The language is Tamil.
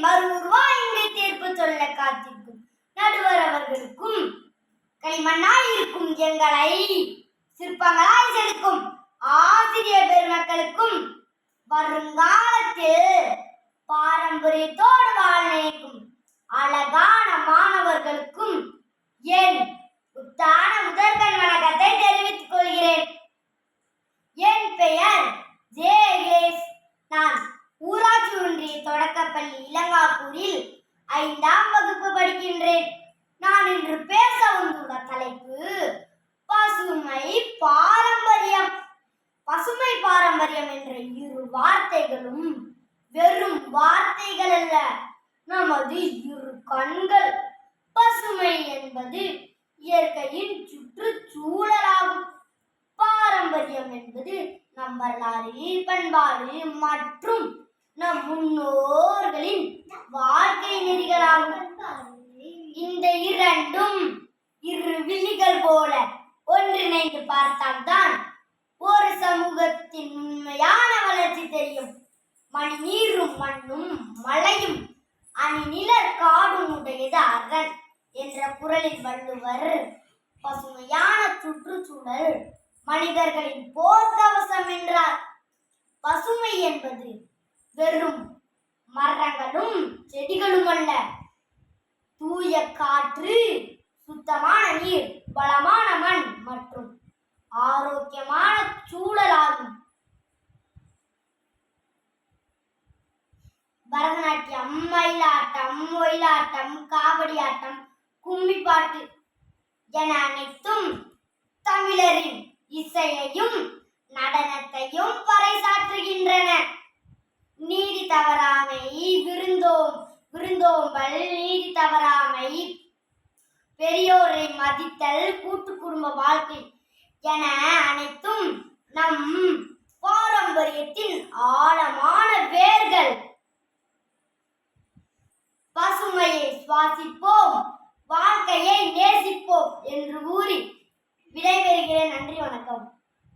மறுவாய் தீர்ப்பு சொல்ல காத்திருக்கும் நடுவர் அவர்களுக்கும் களிமண்ணாயிருக்கும் எங்களை சிற்பங்களாய் செதுக்கும் ஆசிரியர் பெருமக்களுக்கும் வருங்காலத்தில் பாரம்பரியத்தோடு வாழ நினைக்கும் அழகான மாணவர்களுக்கும் என் உத்தான முதற்கண் வணக்கத்தை தெரிவித்துக் கொள்கிறேன். என் பெயர் ஜேஎஸ். நான் ஊராட்சி ஒன்றிய தொடக்கப்பள்ளி இளங்காப்பூரில் 5ஆம் வகுப்பு படிக்கின்றேன். நான் இன்று பேச வந்துள்ள தலைப்பு பசுமை பாரம்பரியம். பசுமை பாரம்பரியம் என்ற இரு வார்த்தைகளும் வெறும் வார்த்தைகள் அல்ல, நமது இரு கண்கள். பசுமை என்பது இயற்கையின் சுற்றுச்சூழலாகும். பாரம்பரியம் என்பது நம் வரலாறு, பண்பாடு மற்றும் நம் முன்னோர்களின் வாழ்க்கை நெறிகளாகும். இந்த இரண்டும் இரு விழிகள் போல ஒன்றிணைந்து பார்த்தால்தான் ஒரு சமூகத்தின் உண்மையான வளர்ச்சி தெரியும். மணி நீரும் மண்ணும் மழையும் அணிநிலர் காடும் உடையது அரண் என்ற குறளில் வள்ளுவர் பசுமையான சுற்றுச்சூழல் மனிதர்களின் போர்க்கவசம் என்றார். பசுமை என்பது வெறும் மரங்களும் செடிகளும் அல்ல, தூய காற்று, சுத்தமான நீர், வளமான மண் மற்றும் ஆரோக்கியமான சூழலாகும். பரதநாட்டியம், மயிலாட்டம், ஒயிலாட்டம், காவடி ஆட்டம், கும்மிப்பாட்டு என அனைத்தும் தமிழரின் இசையையும் நடனத்தையும் பறைசாற்றுகின்றன. நீதி தவறாமை, விருந்தோம்பல், நீதி தவறாமை, பெரியோரை மதித்தல், கூட்டு குடும்ப வாழ்க்கை என அனைத்தும் நம் பாரம்பரியத்தின் ஆழமான வேர்கள். பசுமையை சுவாசிப்போம், வாழ்க்கையை நேசிப்போம் என்று கூறி விடைபெறுகிறேன். நன்றி, வணக்கம்.